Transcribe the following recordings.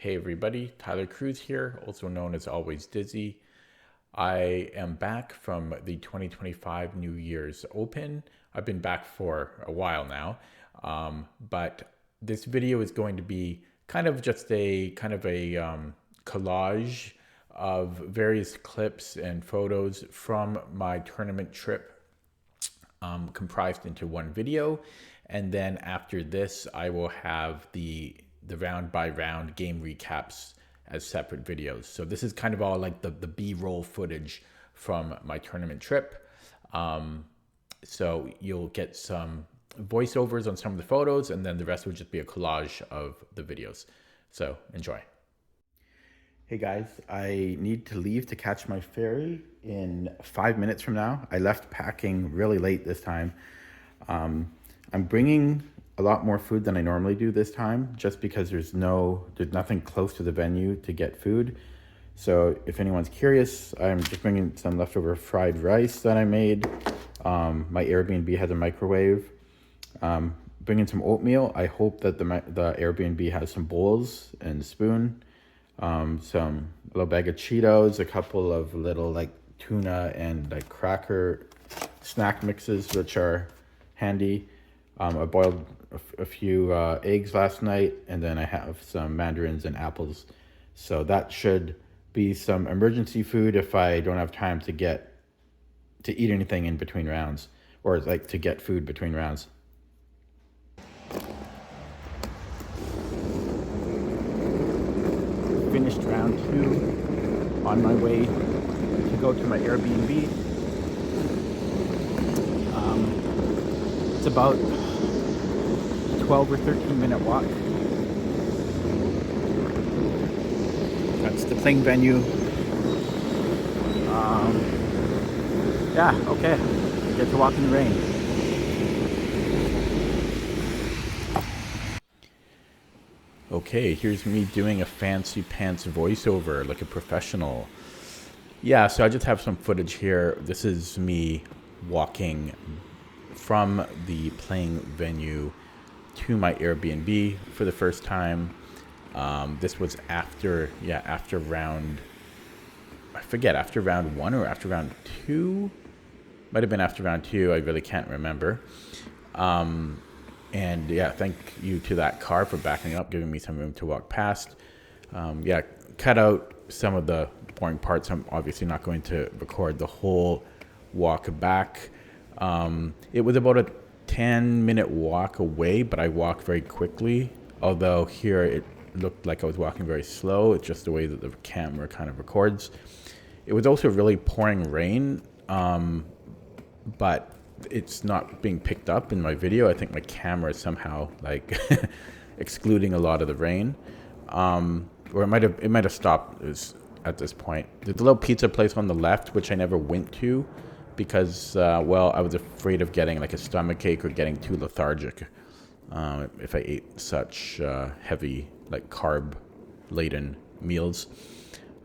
Hey everybody, Tyler Cruz here, also known as Always Dizzy. I am back from the 2025 New Year's Open. I've been back for a while now, but this video is going to be kind of just a collage of various clips and photos from my tournament trip, comprised into one video. And then after this, I will have the round by round game recaps as separate videos. So this is kind of all like the B-roll footage from my tournament trip. So you'll get some voiceovers on some of the photos, and then the rest will just be a collage of the videos. So enjoy. Hey guys, I need to leave to catch my ferry in 5 minutes from now. I left packing really late this time. I'm bringing a lot more food than I normally do this time, just because there's nothing close to the venue to get food. So if anyone's curious, I'm just bringing some leftover fried rice that I made. My Airbnb has a microwave. Bringing some oatmeal. I hope that the Airbnb has some bowls and spoon. A little bag of Cheetos, a couple of little like tuna and like cracker snack mixes, which are handy. I boiled a few eggs last night, and then I have some mandarins and apples. So that should be some emergency food if I don't have time to eat anything in between rounds, or like to get food between rounds. Finished round 2, on my way to go to my Airbnb. It's about 12 or 13-minute walk. That's the playing venue. Yeah, okay. Get to walk in the rain. Okay, here's me doing a fancy pants voiceover like a professional. Yeah, so I just have some footage here. This is me walking from the playing venue to my Airbnb for the first time. This was after round, I forget, after round 1 or after round 2. Might have been after round 2, I really can't remember. And yeah, thank you to that car for backing up, giving me some room to walk past. Cut out some of the boring parts. I'm obviously not going to record the whole walk back. It was about a 10-minute walk away, but I walked very quickly. Although here it looked like I was walking very slow. It's just the way that the camera kind of records. It was also really pouring rain, but it's not being picked up in my video. I think my camera is somehow like excluding a lot of the rain, or it might have stopped at this point. There's a little pizza place on the left which I never went to because I was afraid of getting like a stomachache or getting too lethargic if I ate such heavy, like carb laden meals.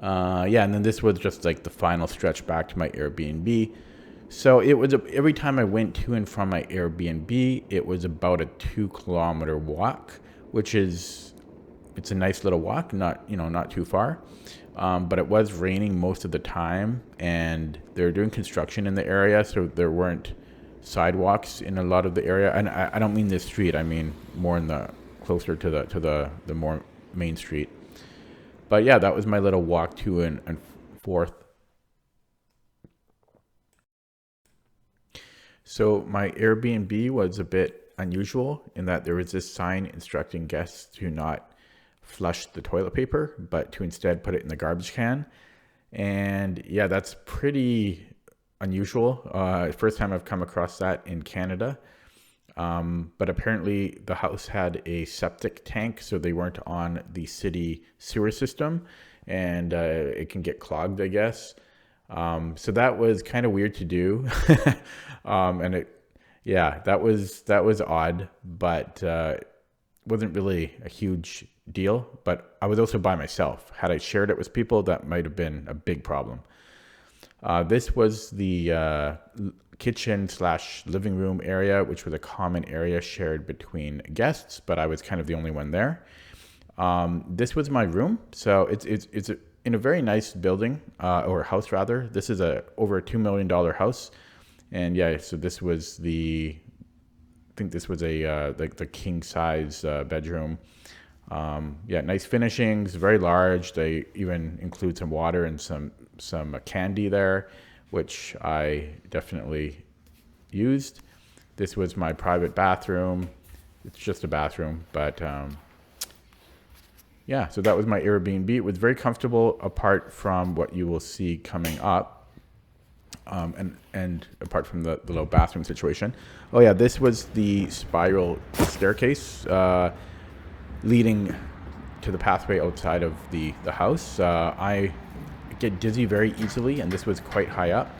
And then this was just like the final stretch back to my Airbnb. So it was every time I went to and from my Airbnb, it was about a 2-kilometer walk, which it's a nice little walk, not too far. But it was raining most of the time, and they're doing construction in the area, so there weren't sidewalks in a lot of the area. And I don't mean this street; I mean more in the closer to the more main street. But yeah, that was my little walk to and forth. So my Airbnb was a bit unusual in that there was this sign instructing guests to not flush the toilet paper, but to instead put it in the garbage can. And yeah, that's pretty unusual. First time I've come across that in Canada. But apparently the house had a septic tank, so they weren't on the city sewer system, and it can get clogged, I guess. So that was kind of weird to do. That was odd, but wasn't really a huge deal. But I was also by myself. Had I shared it with people, that might have been a big problem. This was the kitchen / living room area, which was a common area shared between guests, but I was kind of the only one there. This was my room. So it's in a very nice building, or house rather. This is over a $2 million house. And yeah, so this was I think this was like the king size bedroom. Yeah, nice finishings, very large. They even include some water and some candy there, which I definitely used. This was my private bathroom. It's just a bathroom, but yeah, so that was my Airbnb. It was very comfortable apart from what you will see coming up. And apart from the little bathroom situation. Oh yeah, this was the spiral staircase leading to the pathway outside of the house. I get dizzy very easily, and this was quite high up.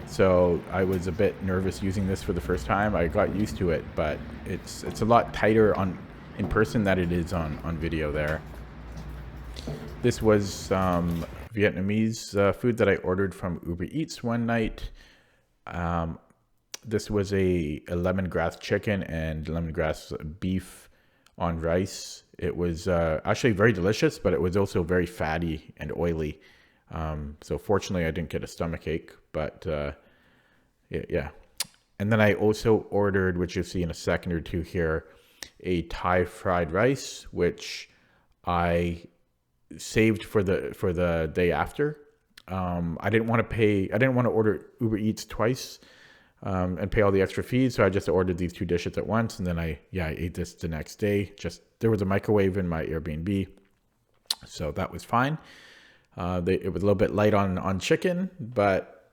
So I was a bit nervous using this for the first time. I got used to it, but it's a lot tighter in person than it is on video there. This was Vietnamese food that I ordered from Uber Eats one night. This was a lemongrass chicken and lemongrass beef on rice. It was actually very delicious, but it was also very fatty and oily. So fortunately, I didn't get a stomach ache, but yeah. And then I also ordered, which you'll see in a second or two here, a Thai fried rice, which I saved for the day after. I didn't want to order Uber Eats twice and pay all the extra fees, so I just ordered these two dishes at once, and then I ate this the next day. Just there was a microwave in my Airbnb, so that was fine. It was a little bit light on chicken, but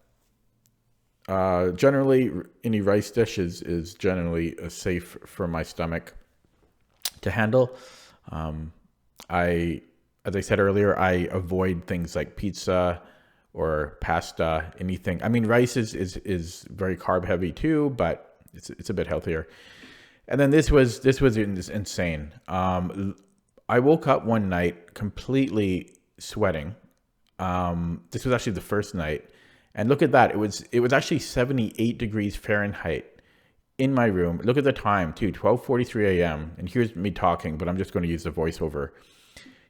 generally any rice dish is generally safe for my stomach to handle. As I said earlier, I avoid things like pizza or pasta, anything. I mean, rice is very carb heavy too, but it's a bit healthier. And then this was insane. I woke up one night completely sweating. This was actually the first night, and look at that. It was actually 78 degrees Fahrenheit in my room. Look at the time too, 12:43 a.m. And here's me talking, but I'm just going to use the voiceover.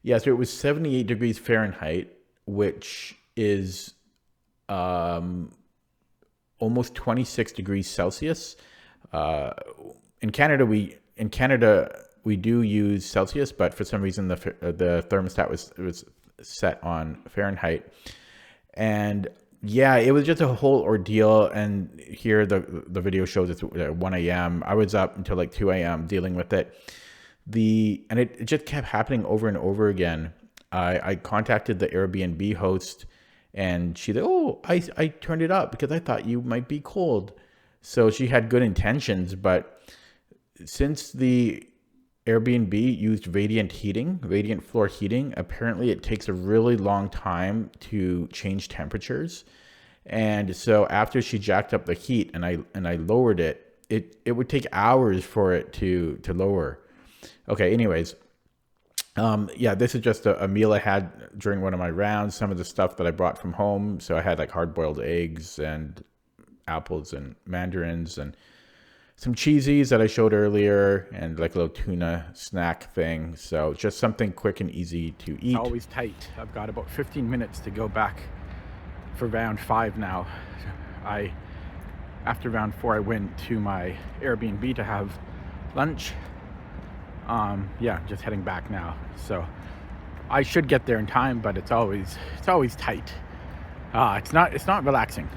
Yeah, so it was 78 degrees Fahrenheit, which is almost 26 degrees Celsius. In Canada, we do use Celsius, but for some reason the thermostat was set on Fahrenheit. And yeah, it was just a whole ordeal. And here the video shows it's 1 a.m. I was up until like 2 a.m. dealing with it. And it just kept happening over and over again. I contacted the Airbnb host, and she said, "Oh, I turned it up because I thought you might be cold." So she had good intentions, but since the Airbnb used radiant floor heating, apparently it takes a really long time to change temperatures. And so after she jacked up the heat and I lowered it, it would take hours for it to lower. Okay, anyways, yeah, this is just a meal I had during one of my rounds. Some of the stuff that I brought from home. So I had like hard-boiled eggs and apples and mandarins and some cheesies that I showed earlier, and like a little tuna snack thing. So just something quick and easy to eat. Always tight. I've got about 15 minutes to go back for round 5 now. After round 4, I went to my Airbnb to have lunch. Yeah, just heading back now. So I should get there in time, but it's always tight. It's not relaxing.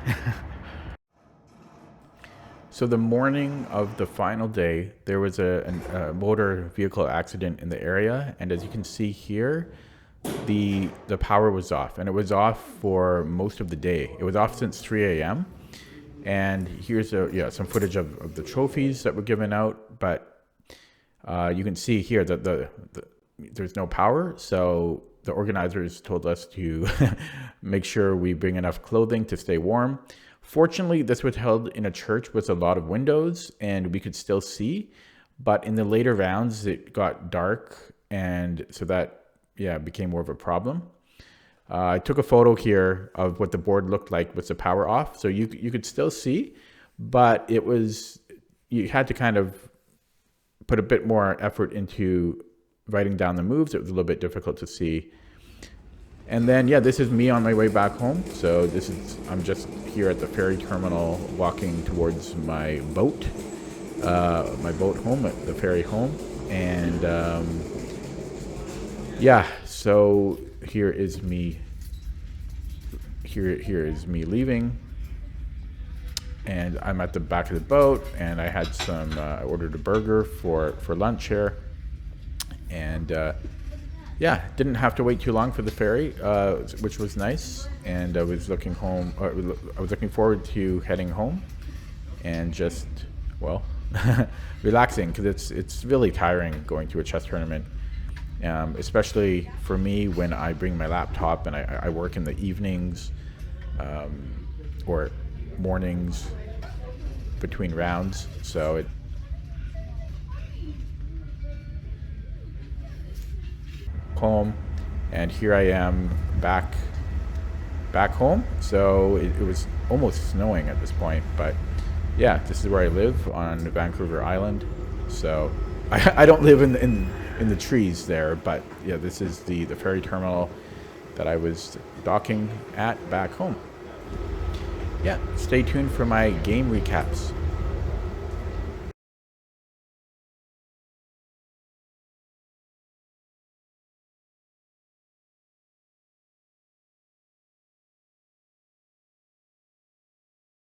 So the morning of the final day, there was a motor vehicle accident in the area, and as you can see here, the power was off, and it was off for most of the day. It was off since 3 a.m. And here's some footage of the trophies that were given out, but you can see here that there's no power, so the organizers told us to make sure we bring enough clothing to stay warm. Fortunately, this was held in a church with a lot of windows, and we could still see, but in the later rounds, it got dark, and so that, became more of a problem. I took a photo here of what the board looked like with the power off, so you could still see, but you had to kind of put a bit more effort into writing down the moves. It was a little bit difficult to see. And then, yeah, this is me on my way back home. So I'm just here at the ferry terminal walking towards my boat home, at the ferry home. And yeah, so here is me leaving. And I'm at the back of the boat, and I had I ordered a burger for lunch here. And yeah, didn't have to wait too long for the ferry, which was nice. And I was looking forward to heading home and just, well, relaxing, because it's really tiring going to a chess tournament, especially for me when I bring my laptop and I work in the evenings or mornings between rounds. So home, and here I am back home. So it was almost snowing at this point, but yeah, this is where I live on Vancouver Island. So I don't live in the trees there, but yeah, this is the ferry terminal that I was docking at back home. Yeah, stay tuned for my game recaps.